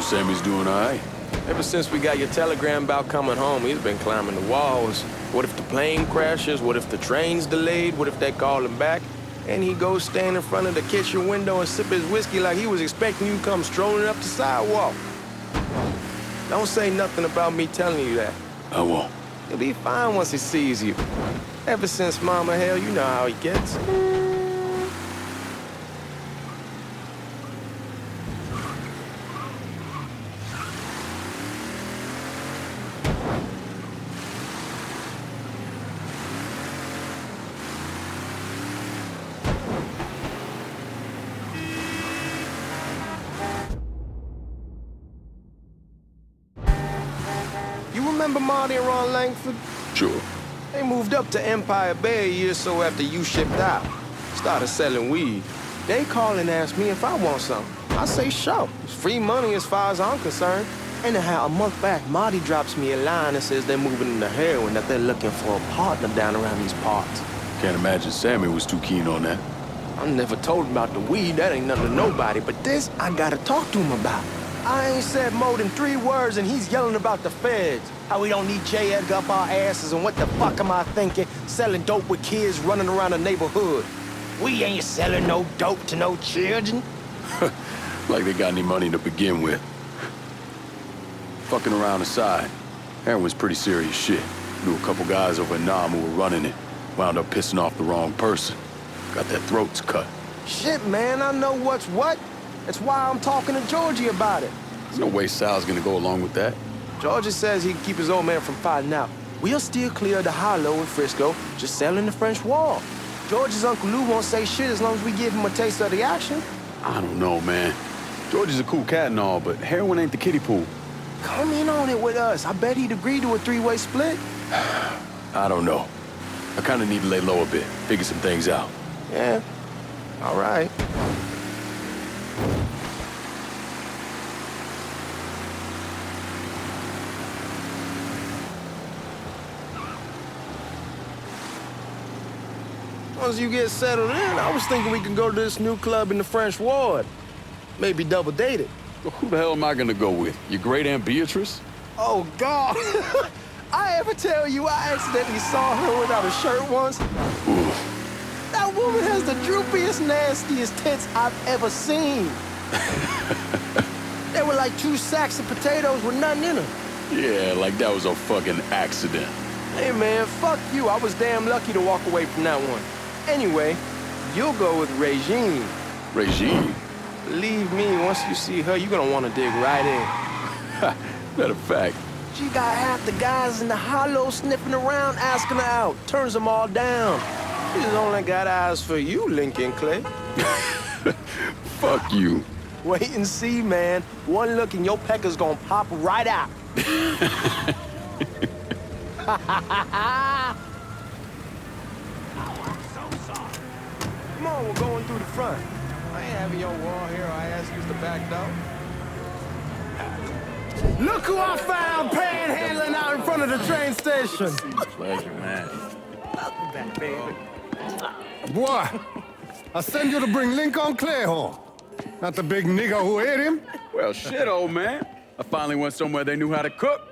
Sammy's doing all right. Ever since we got your telegram about coming home, he's been climbing the walls. What if the plane crashes? What if the train's delayed? What if they call him back? And he goes stand in front of the kitchen window and sip his whiskey like he was expecting you to come strolling up the sidewalk. Don't say nothing about me telling you that. I won't. He'll be fine once he sees you. Ever since Mama, hell, you know how he gets. Remember Marty and Ron Langford? Sure. They moved up to Empire Bay a year or so after you shipped out. Started selling weed. They call and ask me if I want some. I say sure. It's free money as far as I'm concerned. Anyhow, a month back, Marty drops me a line and says they're moving into heroin, that they're looking for a partner down around these parts. Can't imagine Sammy was too keen on that. I never told him about the weed. That ain't nothing to nobody. But this, I gotta talk to him about. I ain't said more than 3 words and he's yelling about the feds. How we don't need J. Edgar up our asses, and what the fuck am I thinking? Selling dope with kids running around the neighborhood. We ain't selling no dope to no children. Like they got any money to begin with. Fucking around aside, heroin's pretty serious shit. Knew a couple guys over in Nam who were running it. Wound up pissing off the wrong person. Got their throats cut. Shit, man, I know what's what. That's why I'm talking to Georgie about it. There's no way Sal's gonna go along with that. Georgie says he can keep his old man from fighting out. We'll still clear the hollow in Frisco, just selling the French Wall. George's Uncle Lou won't say shit as long as we give him a taste of the action. I don't know, man. George is a cool cat and all, but heroin ain't the kiddie pool. Come in on it with us. I bet he'd agree to a 3-way split. I don't know. I kinda need to lay low a bit, figure some things out. Yeah, all right. Once you get settled in, I was thinking we could go to this new club in the French Ward. Maybe double date it. Well, who the hell am I gonna go with? Your great Aunt Beatrice? Oh, God. I ever tell you I accidentally saw her without a shirt once? Ooh. That woman has the droopiest, nastiest tits I've ever seen. They were like 2 sacks of potatoes with nothing in them. Yeah, like that was a fucking accident. Hey, man, fuck you. I was damn lucky to walk away from that one. Anyway, you'll go with Regine. Regine? Believe me, once you see her, you're gonna want to dig right in. Matter of fact. She got half the guys in the hollow sniffing around, asking her out. Turns them all down. She's only got eyes for you, Lincoln Clay. Fuck you. Wait and see, man. One look and your pecker's gonna pop right out. Come on, we're going through the front. I ain't having your wall here. I ask you the back door. Look who I found panhandling out in front of the train station. Pleasure, man. Welcome back, baby. Boy, I send you to bring Lincoln Clay home. Not the big nigger who ate him. Well, shit, old man. I finally went somewhere they knew how to cook.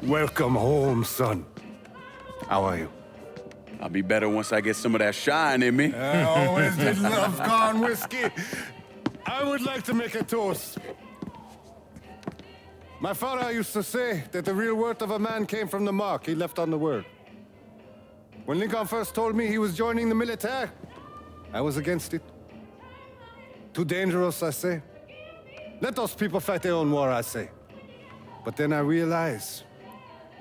Welcome home, son. How are you? I'll be better once I get some of that shine in me. I always did love corn whiskey. I would like to make a toast. My father used to say that the real worth of a man came from the mark he left on the world. When Lincoln first told me he was joining the military, I was against it. Too dangerous, I say. Let those people fight their own war, I say. But then I realized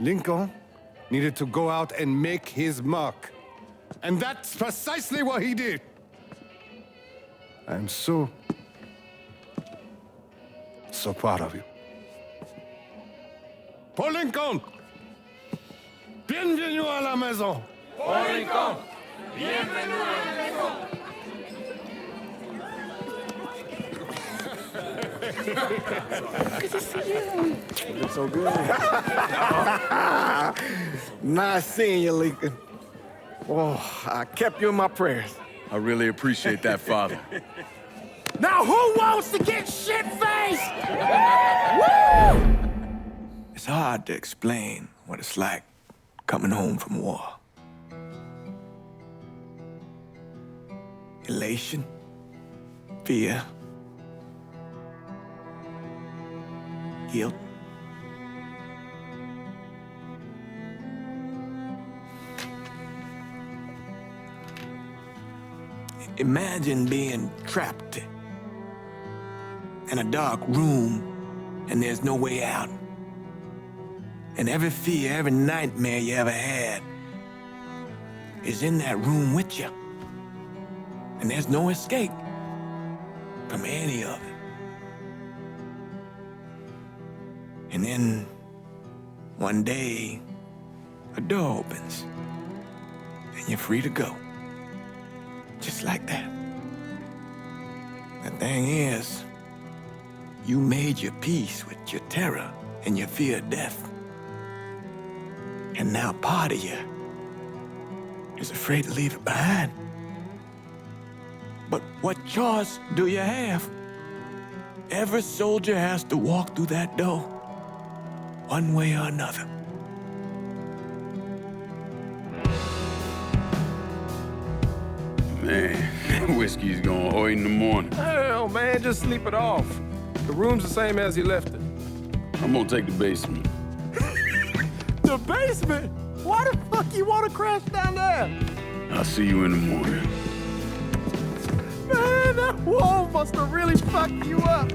Lincoln needed to go out and make his mark. And that's precisely what he did. I'm so proud of you. Paul Lincoln! Bienvenue à la maison! Paul Lincoln! Bienvenue à la maison! Good to see you. You're so good. Nice seeing you, Lincoln. Oh, I kept you in my prayers. I really appreciate that, Father. Now who wants to get shit-faced? Woo! It's hard to explain what it's like coming home from war. Elation, fear, guilt. Imagine being trapped in a dark room and there's no way out. And every fear, every nightmare you ever had is in that room with you. And there's no escape from any of it. And then one day, a door opens and you're free to go. Just like that. The thing is, you made your peace with your terror and your fear of death. And now part of you is afraid to leave it behind. But what choice do you have? Every soldier has to walk through that door, one way or another. Man, whiskey's gonna hurt in the morning. Hell, man, just sleep it off. The room's the same as you left it. I'm gonna take the basement. The basement? Why the fuck you want to crash down there? I'll see you in the morning. Man, that wall must have really fucked you up.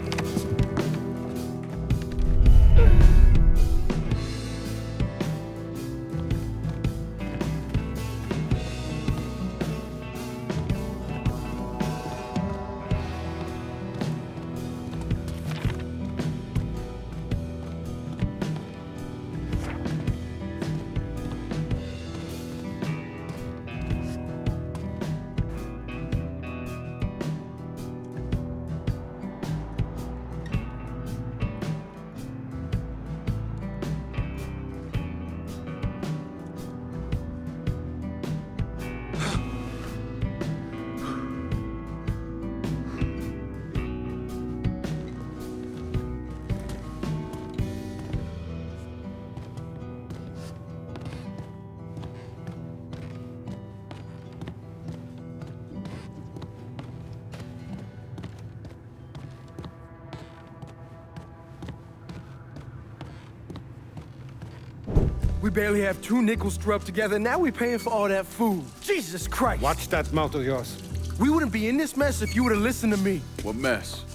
We barely have 2 nickels to rub together, and now we're paying for all that food. Jesus Christ! Watch that mouth of yours. We wouldn't be in this mess if you would have listened to me. What mess?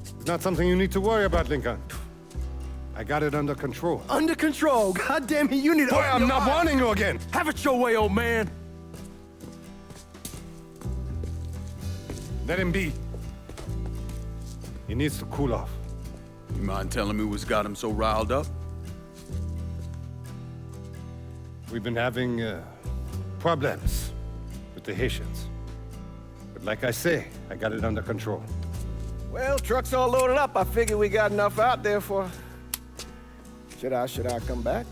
It's not something you need to worry about, Lincoln. I got it under control. Under control. God damn it, you need to... Boy, I'm not warning you again! Have it your way, old man. Let him be. He needs to cool off. You mind telling me what's got him so riled up? We've been having problems with the Haitians. But like I say, I got it under control. Well, truck's all loaded up. I figure we got enough out there for... Should I come back?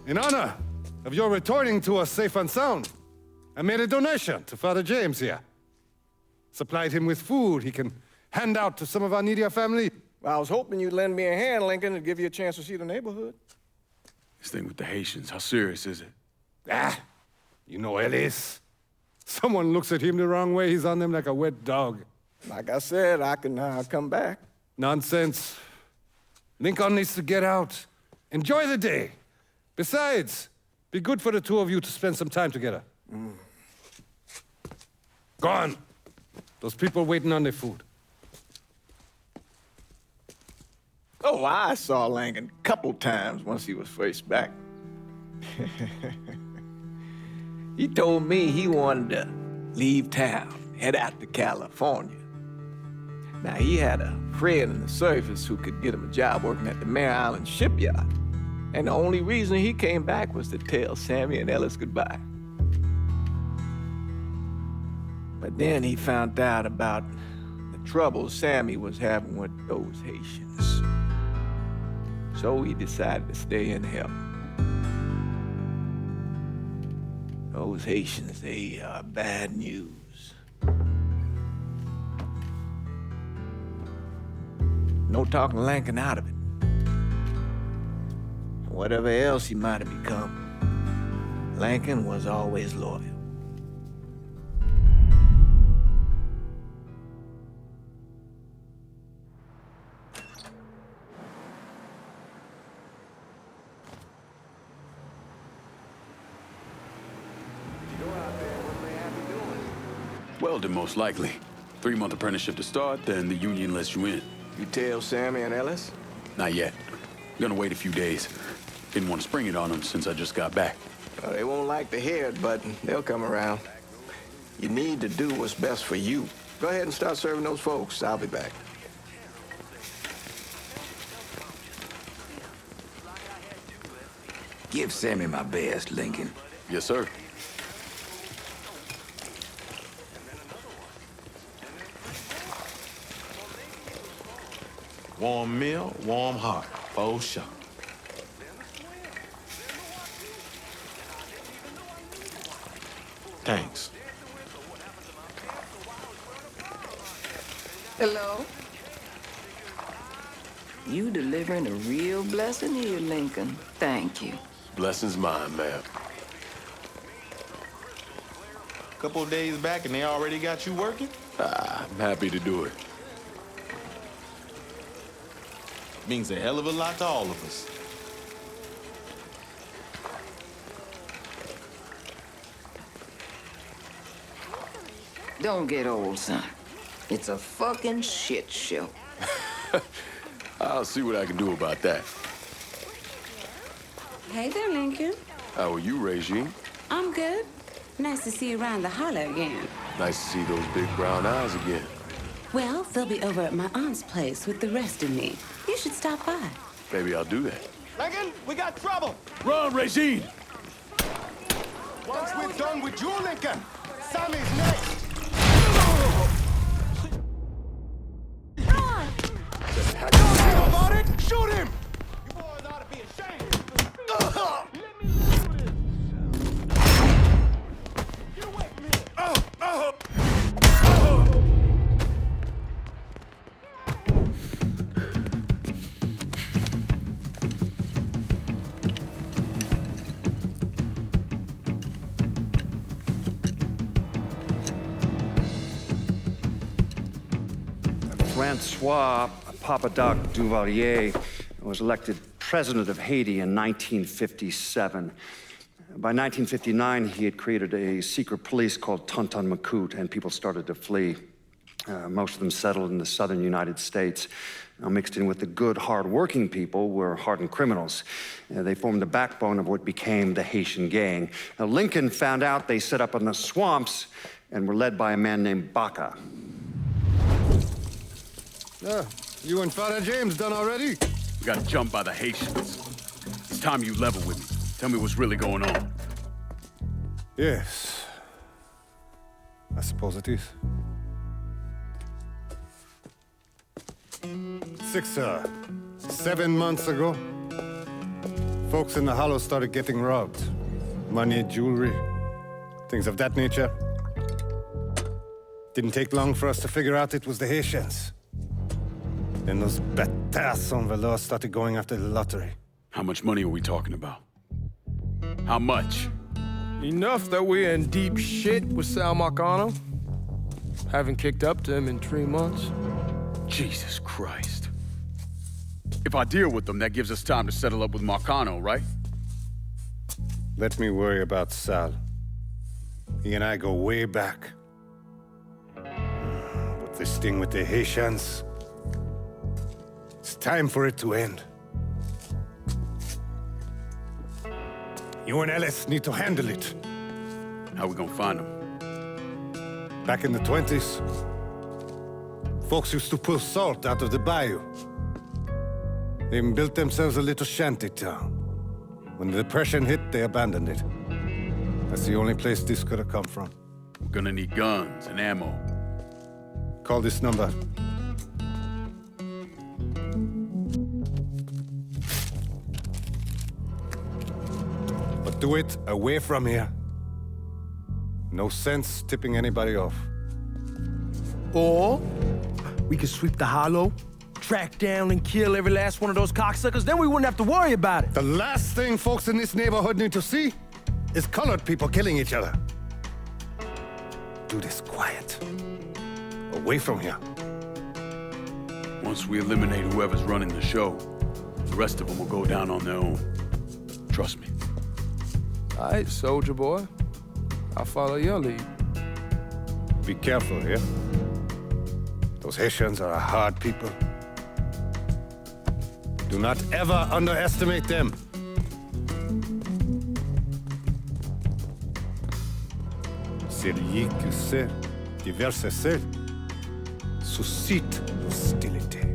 In honor of your returning to us safe and sound, I made a donation to Father James here. Supplied him with food he can hand out to some of our needier family. Well, I was hoping you'd lend me a hand, Lincoln, and give you a chance to see the neighborhood. This thing with the Haitians, how serious is it? Ah, you know Ellis. Someone looks at him the wrong way, he's on them like a wet dog. Like I said, I can come back. Nonsense. Lincoln needs to get out. Enjoy the day. Besides, be good for the two of you to spend some time together. Go on. Those people waiting on their food. Oh, I saw Langan a couple times once he was first back. He told me he wanted to leave town, head out to California. Now, he had a friend in the service who could get him a job working at the Mare Island shipyard. And the only reason he came back was to tell Sammy and Ellis goodbye. But then he found out about the trouble Sammy was having with those Haitians. So he decided to stay and help. Those Haitians, they are bad news. No talking Lincoln out of it. Whatever else he might have become, Lincoln was always loyal. Welding, most likely. 3-month apprenticeship to start, then the union lets you in. You tell Sammy and Ellis? Not yet. Gonna wait a few days. Didn't want to spring it on them since I just got back. Well, they won't like to hear it, but they'll come around. You need to do what's best for you. Go ahead and start serving those folks. I'll be back. Give Sammy my best, Lincoln. Yes, sir. Warm meal, warm heart, for sure. Thanks. Hello? You delivering a real blessing here, Lincoln. Thank you. Blessings mine, ma'am. Couple of days back and they already got you working? I'm happy to do it. Means a hell of a lot to all of us. Don't get old, son. It's a fucking shit show. I'll see what I can do about that. Hey there, Lincoln. How are you, Regine? I'm good. Nice to see you around the holler again. Nice to see those big brown eyes again. Well, they'll be over at my aunt's place with the rest of me. You should stop by. Maybe I'll do that. Lincoln, we got trouble. Run, Regine! Once we're done with you, Lincoln, Sammy's next. About it? Shoot him! You boys ought to be ashamed. Get away from here. Francois Papadoc Duvalier was elected president of Haiti in 1957. By 1959, he had created a secret police called Tonton Macoute, and people started to flee. Most of them settled in the southern United States. Now, mixed in with the good, hard-working people were hardened criminals. They formed the backbone of what became the Haitian gang. Now, Lincoln found out they set up in the swamps and were led by a man named Baca. You and Father James done already? We got jumped by the Haitians. It's time you level with me. Tell me what's really going on. Yes. I suppose it is. 7 months ago, folks in the Hollow started getting robbed. Money, jewelry, things of that nature. Didn't take long for us to figure out it was the Haitians. Then those bâtards on velours started going after the lottery. How much money are we talking about? How much? Enough that we're in deep shit with Sal Marcano. Haven't kicked up to him in 3 months. Jesus Christ. If I deal with them, that gives us time to settle up with Marcano, right? Let me worry about Sal. He and I go way back. But this thing with the Haitians, it's time for it to end. You and Ellis need to handle it. How we gonna find them? Back in the 20s, folks used to pull salt out of the bayou. They even built themselves a little shanty town. When the Depression hit, they abandoned it. That's the only place this could have come from. We're gonna need guns and ammo. Call this number. But do it away from here. No sense tipping anybody off. Or we could sweep the Hollow track down and kill every last one of those cocksuckers, then we wouldn't have to worry about it. The last thing folks in this neighborhood need to see is colored people killing each other. Do this quiet. Away from here. Once we eliminate whoever's running the show, the rest of them will go down on their own. Trust me. All right, soldier boy. I'll follow your lead. Be careful here. Those Haitians are a hard people. Do not ever underestimate them. Celui qui sait diverser seul suscite l'hostilité.